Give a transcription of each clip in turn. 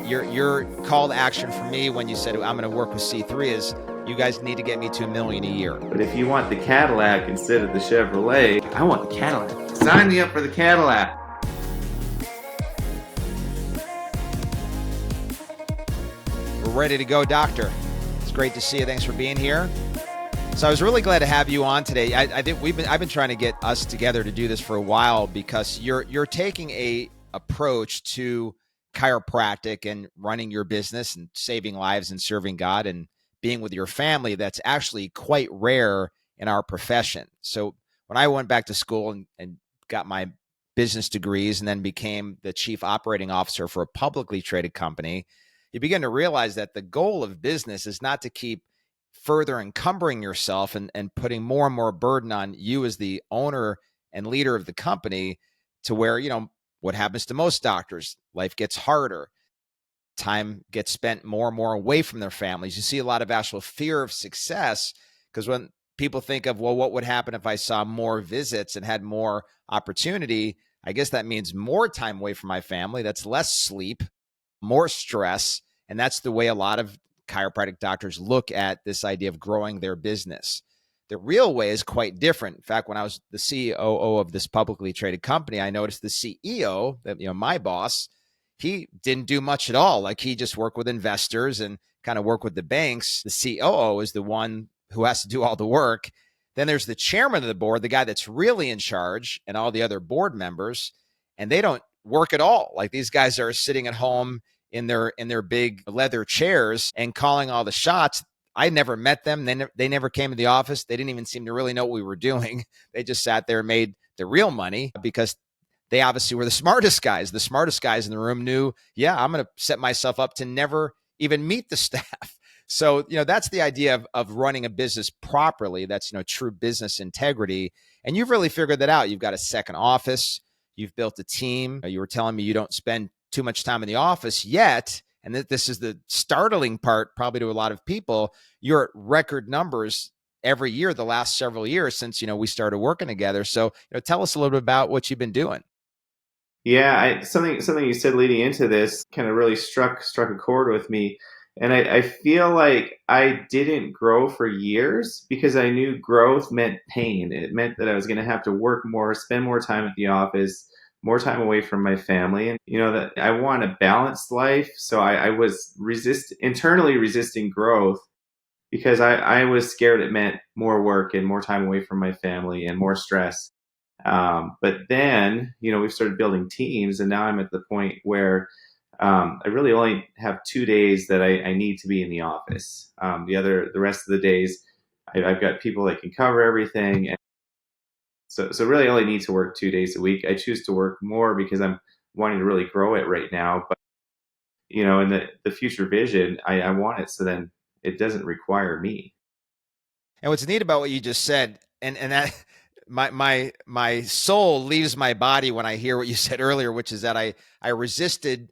your call to action for me when you said I'm going to work with C3 is you guys need to get me to $1 million a year. But if you want the Cadillac instead of the Chevrolet, I want the Cadillac. Sign me up for the Cadillac. We're ready to go, Doctor. It's great to see you. Thanks for being here. So I was really glad to have you on today. I think I've been trying to get us together to do this for a while because you're taking a approach to chiropractic and running your business and saving lives and serving God and being with your family that's actually quite rare in our profession. So when I went back to school and got my business degrees and then became the chief operating officer for a publicly traded company, you begin to realize that the goal of business is not to keep further encumbering yourself and putting more and more burden on you as the owner and leader of the company to where, what happens to most doctors, life gets harder. Time gets spent more and more away from their families. You see a lot of actual fear of success because when people think of, well, what would happen if I saw more visits and had more opportunity? I guess that means more time away from my family. That's less sleep, more stress. And that's the way a lot of chiropractic doctors look at this idea of growing their business. The real way is quite different. In fact, when I was the COO of this publicly traded company, I noticed the CEO, my boss, he didn't do much at all. Like he just worked with investors and kind of worked with the banks. The COO is the one who has to do all the work. Then there's the chairman of the board, the guy that's really in charge, and all the other board members, and they don't work at all. Like these guys are sitting at home in their big leather chairs and calling all the shots. I never met them. They never came to the office. They didn't even seem to really know what we were doing. They just sat there and made the real money because they obviously were the smartest guys. The smartest guys in the room knew, I'm going to set myself up to never even meet the staff. So, that's the idea of running a business properly. That's, true business integrity. And you've really figured that out. You've got a second office. You've built a team. You were telling me you don't spend too much time in the office yet. And this is the startling part probably to a lot of people. You're at record numbers every year, the last several years since, we started working together. So, tell us a little bit about what you've been doing. Yeah, something you said leading into this kind of really struck a chord with me. And I feel like I didn't grow for years because I knew growth meant pain. It meant that I was going to have to work more, spend more time at the office, more time away from my family. And, that I want a balanced life. So I was internally resisting growth because I was scared it meant more work and more time away from my family and more stress. But then, we've started building teams, and now I'm at the point where I really only have 2 days that I need to be in the office. The rest of the days, I've got people that can cover everything. And so really only need to work 2 days a week. I choose to work more because I'm wanting to really grow it right now. But, in the future vision, I want it so then it doesn't require me. And what's neat about what you just said, and that my soul leaves my body when I hear what you said earlier, which is that I resisted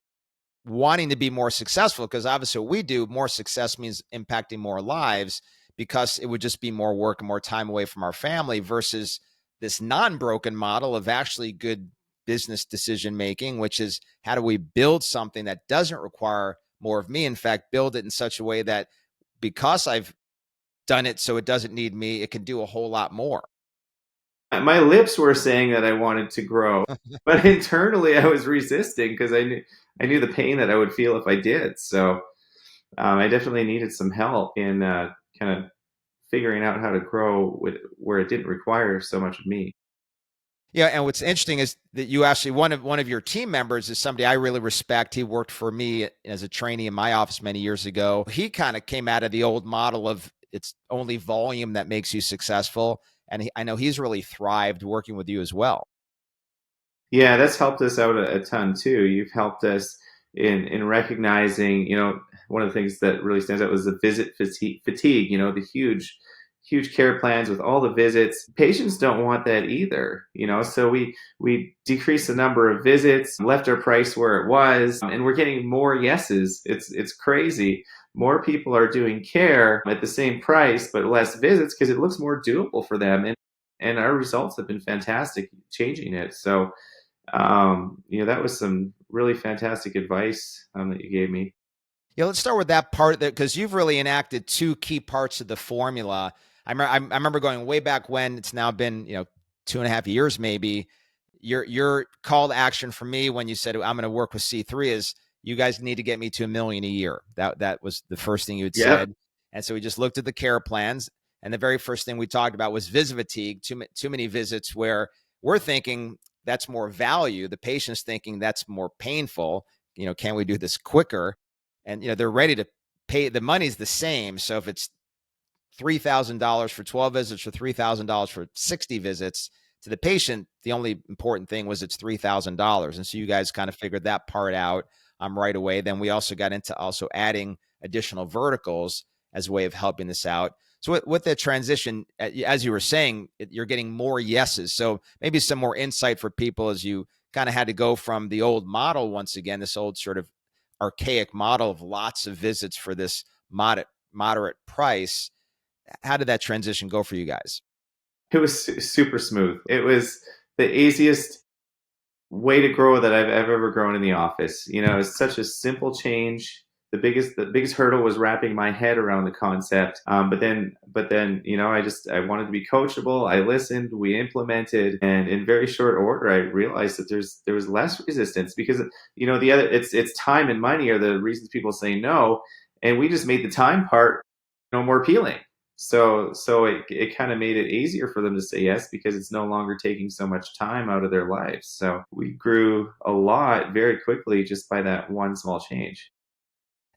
wanting to be more successful because obviously what we do, more success means impacting more lives because it would just be more work and more time away from our family versus this non-broken model of actually good business decision making, which is how do we build something that doesn't require more of me? In fact, build it in such a way that because I've done it so it doesn't need me, it can do a whole lot more. My lips were saying that I wanted to grow, but internally I was resisting because I knew the pain that I would feel if I did. So I definitely needed some help in kind of figuring out how to grow where it didn't require so much of me. Yeah, and what's interesting is that you actually one of your team members is somebody I really respect. He worked for me as a trainee in my office many years ago. He kind of came out of the old model of it's only volume that makes you successful. And I know he's really thrived working with you as well. Yeah, that's helped us out a ton too. You've helped us in recognizing, one of the things that really stands out was the visit fatigue, the huge care plans with all the visits. Patients don't want that either, so we decreased the number of visits, left our price where it was, and we're getting more yeses. It's crazy. More people are doing care at the same price, but less visits because it looks more doable for them. And our results have been fantastic changing it. So, that was some really fantastic advice that you gave me. Yeah, let's start with that part that because you've really enacted two key parts of the formula. I remember going way back when. It's now been 2.5 years maybe. Your call to action for me when you said I'm going to work with C3 is you guys need to get me to 1 million a year. That was the first thing you had Yep. said, and so we just looked at the care plans, and the very first thing we talked about was visit fatigue. Too many visits where we're thinking that's more value. The patient's thinking that's more painful. Can we do this quicker? And they're ready to pay. The money's the same. So if it's $3,000 for 12 visits or $3,000 for 60 visits, to the patient, the only important thing was it's $3,000. And so you guys kind of figured that part out right away. Then we also got into also adding additional verticals as a way of helping this out. So with the transition, as you were saying, you're getting more yeses. So maybe some more insight for people as you kind of had to go from the old model once again, this old sort of archaic model of lots of visits for this moderate price. How did that transition go for you guys? It was super smooth. It was the easiest way to grow that I've ever grown in the office. It's such a simple change. The biggest hurdle was wrapping my head around the concept. But then, I wanted to be coachable. I listened, we implemented, and in very short order, I realized that there was less resistance because the other it's time and money are the reasons people say no, and we just made the time part more appealing. So it kind of made it easier for them to say yes because it's no longer taking so much time out of their lives. So we grew a lot very quickly just by that one small change.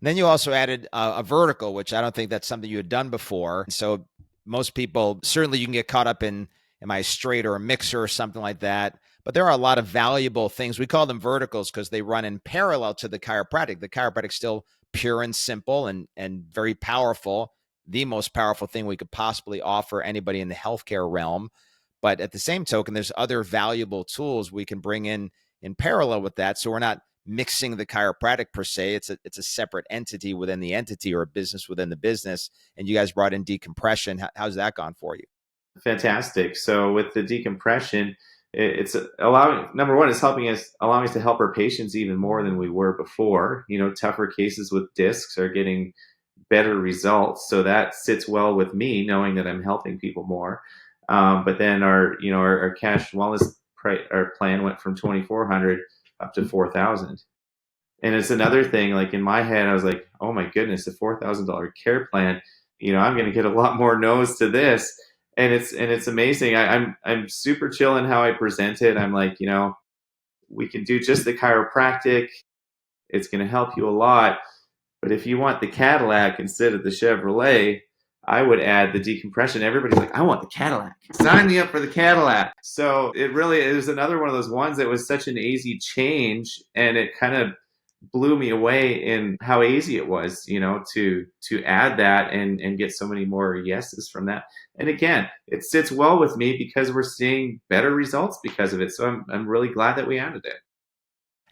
And then you also added a vertical, which I don't think that's something you had done before. So most people, certainly you can get caught up in, am I straight or a mixer or something like that? But there are a lot of valuable things. We call them verticals because they run in parallel to the chiropractic. The chiropractic is still pure and simple and very powerful, the most powerful thing we could possibly offer anybody in the healthcare realm. But at the same token, there's other valuable tools we can bring in parallel with that. So we're not mixing the chiropractic per se. It's a separate entity within the entity or a business within the business. And you guys brought in decompression. How's that gone for you? Fantastic. So with the decompression, it's allowing, number one, it's allowing us to help our patients even more than we were before. Tougher cases with discs are getting better results. So that sits well with me, knowing that I'm helping people more. But then our cash wellness our plan went from 2,400 up to 4,000. And it's another thing. Like in my head, I was like, oh my goodness, a $4,000 care plan. I'm going to get a lot more no's to this. And it's amazing. I'm super chill in how I present it. I'm like, we can do just the chiropractic. It's going to help you a lot. But if you want the Cadillac instead of the Chevrolet, I would add the decompression. Everybody's like, I want the Cadillac. Sign me up for the Cadillac. So it really is another one of those ones that was such an easy change, and it kind of blew me away in how easy it was, to add that and get so many more yeses from that. And again, it sits well with me because we're seeing better results because of it. So I'm really glad that we added it.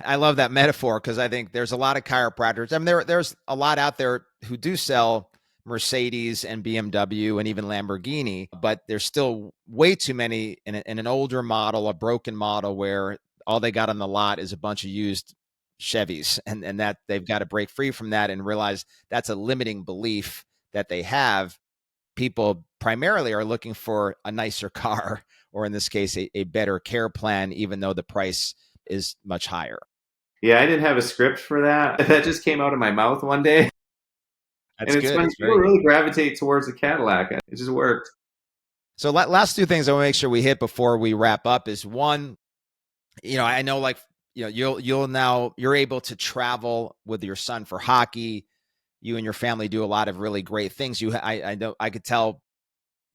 I love that metaphor because I think there's a lot of chiropractors. I mean, there's a lot out there who do sell Mercedes and BMW and even Lamborghini, but there's still way too many in an older model, a broken model where all they got on the lot is a bunch of used Chevys, and that they've got to break free from that and realize that's a limiting belief that they have. People primarily are looking for a nicer car, or in this case, a better care plan, even though the price is much higher. Yeah, I didn't have a script for that. That just came out of my mouth one day. That's And it's good. funny, That's people very good. really gravitate towards the Cadillac. It just worked. So last two things I want to make sure we hit before we wrap up is one, I know like, you'll now you're able to travel with your son for hockey. You and your family do a lot of really great things. I know I could tell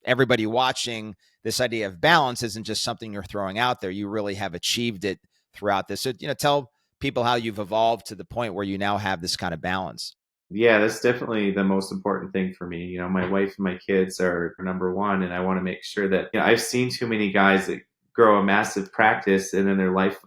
everybody watching this idea of balance isn't just something you're throwing out there. You really have achieved it throughout this. So, tell people how you've evolved to the point where you now have this kind of balance. Yeah, that's definitely the most important thing for me. My wife and my kids are number one, and I want to make sure that I've seen too many guys that grow a massive practice and then their life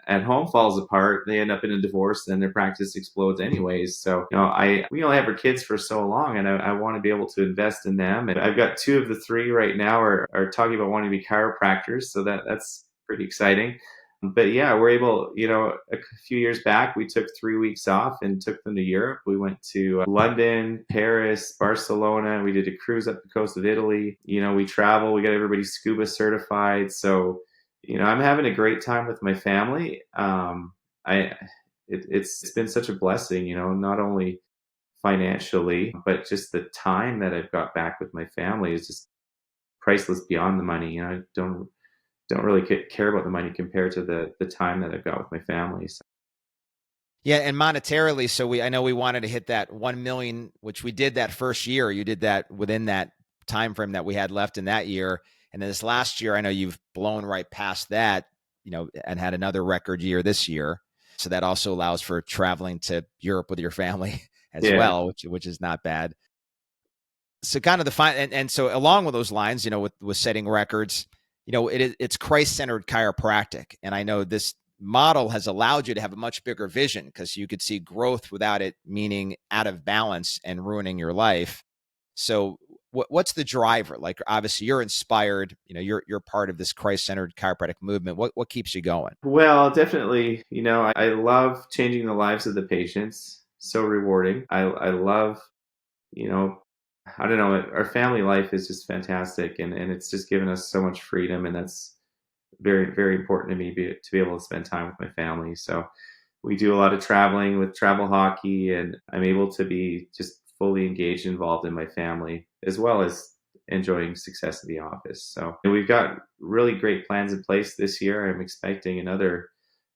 at home falls apart. They end up in a divorce, and their practice explodes anyways. So we only have our kids for so long, and I want to be able to invest in them. And I've got two of the three right now are talking about wanting to be chiropractors, so that's pretty exciting. But yeah, we're able, a few years back, we took 3 weeks off and took them to Europe. We went to London, Paris, Barcelona. We did a cruise up the coast of Italy. We travel, we got everybody scuba certified. So, I'm having a great time with my family. I, it's been such a blessing, not only financially, but just the time that I've got back with my family is just priceless beyond the money. I don't really care about the money compared to the time that I've got with my family. So. Yeah, and monetarily, so I know we wanted to hit that 1 million, which we did that first year. You did that within that time frame that we had left in that year. And then this last year, I know you've blown right past that, and had another record year this year. So that also allows for traveling to Europe with your family as Yeah. well, which is not bad. So kind of the fine, and so along with those lines, with setting records, it's Christ-centered chiropractic. And I know this model has allowed you to have a much bigger vision because you could see growth without it meaning out of balance and ruining your life. So what's the driver? Like, obviously you're inspired, you're part of this Christ-centered chiropractic movement. What keeps you going? Well, definitely, I love changing the lives of the patients. So rewarding. I love, you know, I don't know, our family life is just fantastic, and it's just given us so much freedom, and that's very, very important to me to be able to spend time with my family. So we do a lot of traveling with travel hockey, and I'm able to be just fully engaged, involved in my family, as well as enjoying success at the office. So we've got really great plans in place this year. I'm expecting another,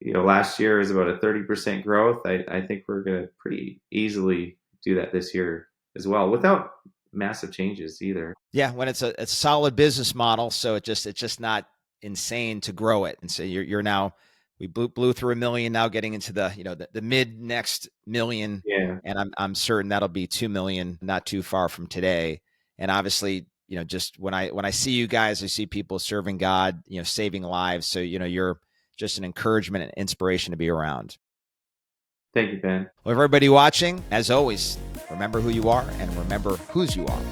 last year was about a 30% growth. I think we're going to pretty easily do that this year as well without massive changes either. Yeah, when it's a solid business model, so it's just not insane to grow it. And so you're now, we blew through 1 million, now getting into the mid next million, Yeah. and I'm certain that'll be 2 million not too far from today. And obviously, just when I see you guys, I see people serving God, saving lives. So you're just an encouragement and inspiration to be around. Thank you, Ben. Well, everybody watching, as always, remember who you are and remember whose you are.